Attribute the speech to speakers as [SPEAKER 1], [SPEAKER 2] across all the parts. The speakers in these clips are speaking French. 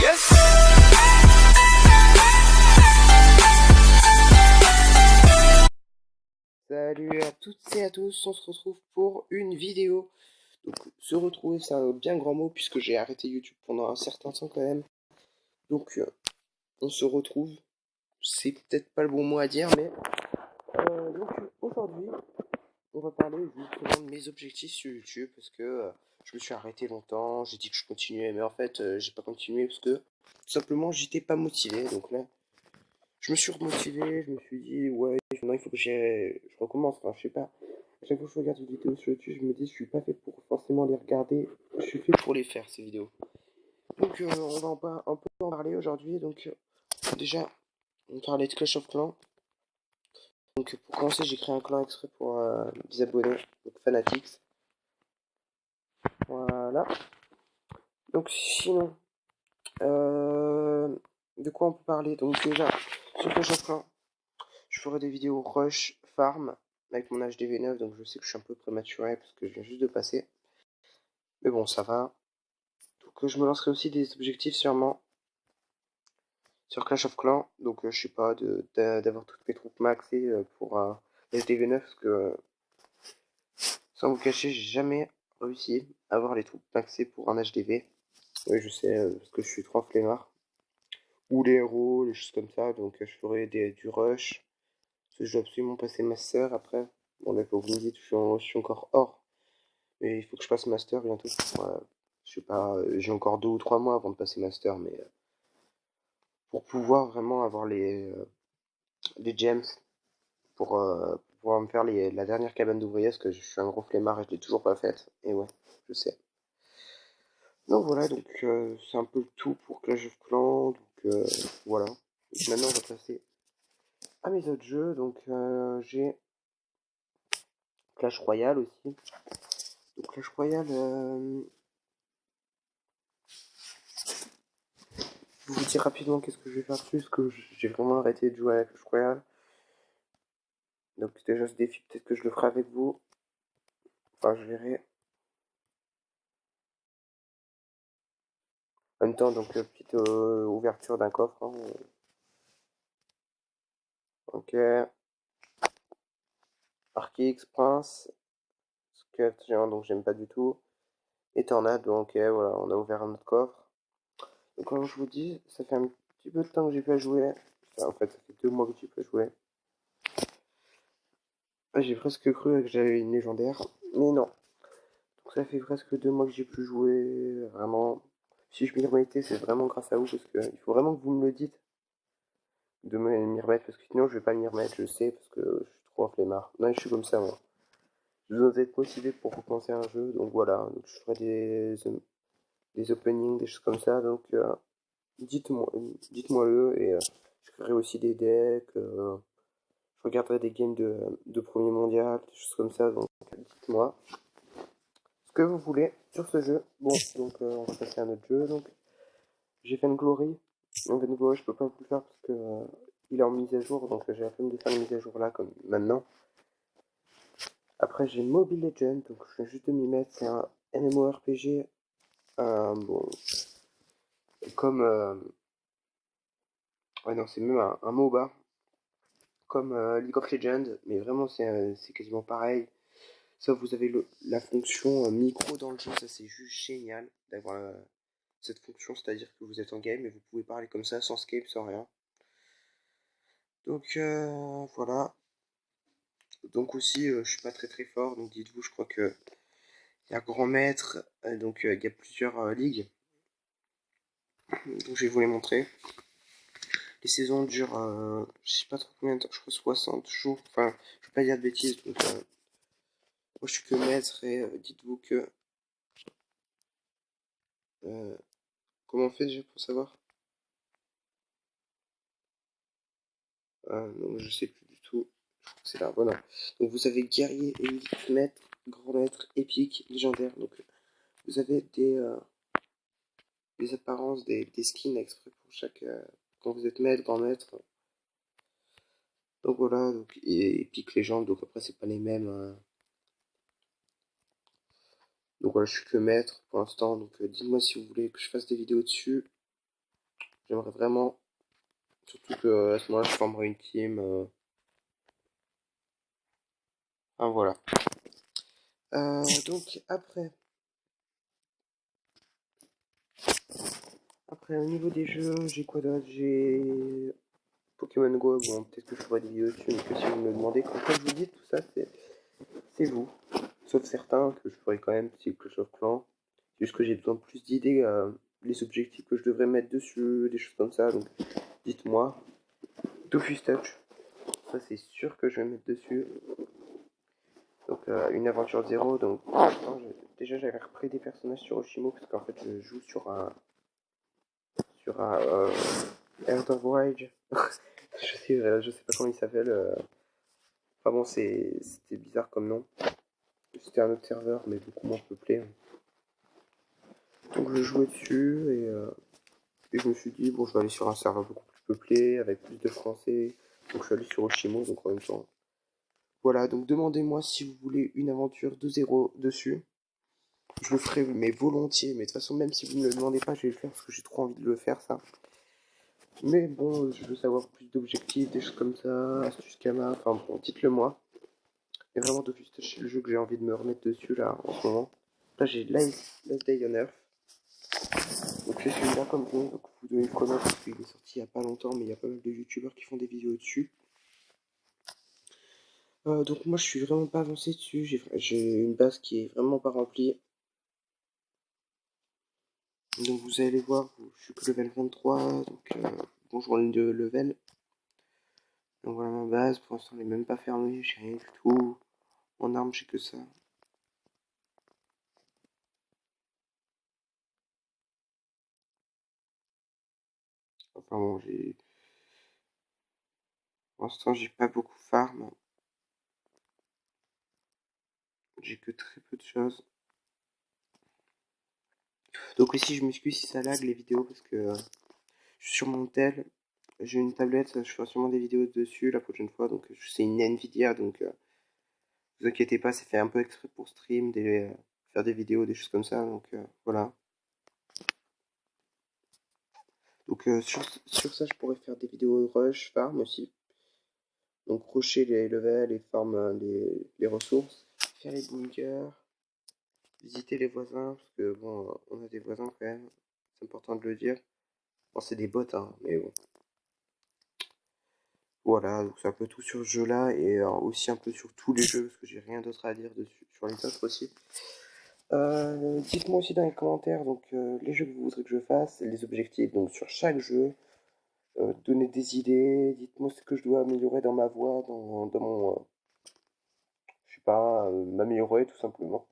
[SPEAKER 1] Yes. Salut à toutes et à tous, on se retrouve pour une vidéo. Donc se retrouver c'est un bien grand mot puisque j'ai arrêté YouTube pendant un certain temps quand même. Donc on se retrouve, c'est peut-être pas le bon mot à dire mais donc aujourd'hui on va parler justement de mes objectifs sur YouTube parce que je me suis arrêté longtemps, j'ai dit que je continuais mais en fait j'ai pas continué parce que tout simplement j'étais pas motivé. Donc là je me suis remotivé, je me suis dit ouais maintenant il faut que je recommence, enfin je sais pas. À chaque fois que je regarde une vidéo sur YouTube, je me dis je suis pas fait pour forcément les regarder, je suis fait pour les faire ces vidéos. Donc on va un peu en parler aujourd'hui. Donc déjà on parlait de Clash of Clans. Donc pour commencer j'ai créé un clan exprès pour des abonnés, donc Fanatics. Voilà. Donc sinon, de quoi on peut parler? Donc déjà sur Clash of Clans, je ferai des vidéos rush, farm, avec mon HDV9, donc je sais que je suis un peu prématuré parce que je viens juste de passer. Mais bon, ça va. Donc je me lancerai aussi des objectifs sûrement sur Clash of Clans. Donc je sais pas, d'avoir toutes mes troupes maxées pour HDV9, parce que sans vous cacher, j'ai jamais réussi à avoir les troupes maxées pour un HDV. Oui, je sais, parce que je suis trop flemmard. Ou les héros, les choses comme ça, donc je ferai du rush. Parce que je dois absolument passer master après. Bon, là, vous me dites, je suis encore hors. Mais il faut que je passe master bientôt. Je sais pas, j'ai encore 2 ou 3 mois avant de passer master, mais pour pouvoir vraiment avoir les gems pour pouvoir me faire la dernière cabane d'ouvriers, parce que je suis un gros flemmard et je l'ai toujours pas faite. Et ouais, je sais. Donc voilà, donc c'est un peu tout pour Clash of Clans. Donc voilà. Donc, maintenant, on va passer à mes autres jeux. Donc j'ai Clash Royale aussi. Donc Clash Royale, je vais vous dire rapidement qu'est-ce que je vais faire dessus, parce que j'ai vraiment arrêté de jouer à Clash Royale. Donc déjà ce défi, peut-être que je le ferai avec vous. Enfin, je verrai. En même temps, donc petite ouverture d'un coffre. Hein. Ok. Archix, Prince, Skelet géant, donc j'aime pas du tout. Et Tornade, donc ok, voilà, on a ouvert un autre coffre. Donc comme je vous dis, ça fait un petit peu de temps que j'ai pas joué. Enfin, en fait, ça fait 2 mois que j'ai pas joué. J'ai presque cru que j'avais une légendaire, mais non. Donc ça fait presque 2 mois que j'ai plus joué, vraiment. Si je m'y remettais, c'est vraiment grâce à vous, parce que il faut vraiment que vous me le dites de m'y remettre, parce que sinon je vais pas m'y remettre, je sais, parce que je suis trop un flemmard. Non, je suis comme ça, moi. Je dois être motivé pour recommencer un jeu, donc voilà. Donc je ferai des openings, des choses comme ça, donc dites-moi, dites-moi-le, et je ferai aussi des decks, je regarderai des games de premier mondial, des choses comme ça, donc dites-moi ce que vous voulez sur ce jeu. Bon, donc on va passer à un autre jeu, donc j'ai fait une Glory. Donc Vainglory, je peux pas vous le faire parce que il est en mise à jour, donc j'ai la flemme de faire une mise à jour là comme maintenant. Après j'ai Mobile Legends, donc je viens juste de m'y mettre, c'est un MMORPG, bon, comme, ouais non c'est même un MOBA, comme League of Legends, mais vraiment c'est quasiment pareil. Sauf vous avez la fonction micro dans le jeu, ça c'est juste génial d'avoir cette fonction, c'est-à-dire que vous êtes en game et vous pouvez parler comme ça, sans scape, sans rien. Donc voilà. Donc aussi, je suis pas très très fort, donc dites-vous, je crois que il y a Grand Maître, donc il y a plusieurs ligues, donc je vais vous les montrer. Les saisons durent, je sais pas trop combien de temps, je crois 60 jours, enfin, je vais pas dire de bêtises, donc moi je suis que maître et dites-vous que, euh, comment on fait déjà pour savoir? Donc je sais plus du tout, je crois que c'est là, voilà. Donc vous avez guerrier, élite, maître, grand maître, épique, légendaire, donc vous avez des apparences, des skins exprès pour chaque, quand vous êtes maître, grand maître. Donc voilà, donc, et pique légende, donc après c'est pas les mêmes. Donc voilà, je suis que maître pour l'instant, donc dites-moi si vous voulez que je fasse des vidéos dessus. J'aimerais vraiment, surtout que à ce moment-là, je formerai une team. Enfin, voilà. Donc après au niveau des jeux, j'ai quoi d'autre? J'ai Pokémon Go. Bon, peut-être que je ferai des vidéos dessus, mais que si vous me le demandez, comme je vous dis, tout ça, c'est vous. Sauf certains que je ferai quand même, c'est Clash of Clans. C'est juste que j'ai besoin de plus d'idées, les objectifs que je devrais mettre dessus, des choses comme ça. Donc dites-moi. Dofus Touch, ça c'est sûr que je vais mettre dessus. Donc une aventure zéro. Donc déjà j'avais repris des personnages sur Oshimo parce qu'en fait je joue sur un Elder Voyage. Je sais pas comment il s'appelle. Enfin bon, c'était bizarre comme nom. C'était un autre serveur, mais beaucoup moins peuplé. Donc je jouais dessus et je me suis dit, bon, je vais aller sur un serveur beaucoup plus peuplé, avec plus de français. Donc je suis allé sur Oshimo, donc en même temps. Voilà, donc demandez-moi si vous voulez une aventure de zéro dessus. Je le ferai, mais volontiers. Mais de toute façon, même si vous ne me le demandez pas, je vais le faire parce que j'ai trop envie de le faire, ça. Mais bon, je veux savoir plus d'objectifs, des choses comme ça, astuces Kama, enfin bon, dites-le moi. Et vraiment, Dofus Touch, c'est le jeu que j'ai envie de me remettre dessus là en ce moment. Là, j'ai Last Day on Earth. Donc c'est celui-là comme jeu, donc vous devez le connaître parce qu'il est sorti il n'y a pas longtemps, mais il y a pas mal de youtubeurs qui font des vidéos dessus. Donc moi je suis vraiment pas avancé dessus, j'ai une base qui est vraiment pas remplie. Donc vous allez voir, je suis que level 23, donc bonjour ligne de level. Donc voilà ma base, pour l'instant elle n'est même pas fermée, j'ai rien du tout. En arme j'ai que ça. Enfin bon, pour l'instant j'ai pas beaucoup farm. J'ai que très peu de choses. Donc aussi je m'excuse si ça lag les vidéos parce que je suis sur mon tel. J'ai une tablette, je ferai sûrement des vidéos dessus la prochaine fois. Donc c'est une Nvidia, donc vous inquiétez pas, c'est fait un peu exprès pour stream, faire des vidéos, des choses comme ça. Donc voilà. Donc sur ça, je pourrais faire des vidéos rush, farm aussi. Donc rusher les levels et farm les ressources. Faire les bunkers. Visiter les voisins, parce que bon, on a des voisins quand même. C'est important de le dire. Bon, c'est des bots, hein, mais bon. Voilà, donc c'est un peu tout sur ce jeu-là et aussi un peu sur tous les jeux parce que j'ai rien d'autre à dire dessus, sur les autres aussi. Dites-moi aussi dans les commentaires donc les jeux que vous voudrez que je fasse, les objectifs donc sur chaque jeu. Donnez des idées, dites-moi ce que je dois améliorer dans ma voix, dans mon, je sais pas, m'améliorer tout simplement.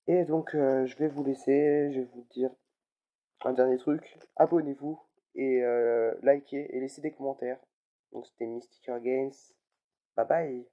[SPEAKER 1] Et donc je vais vous laisser, je vais vous dire un dernier truc, abonnez-vous et likez et laissez des commentaires. Donc c'était Mysticker Games. Bye bye.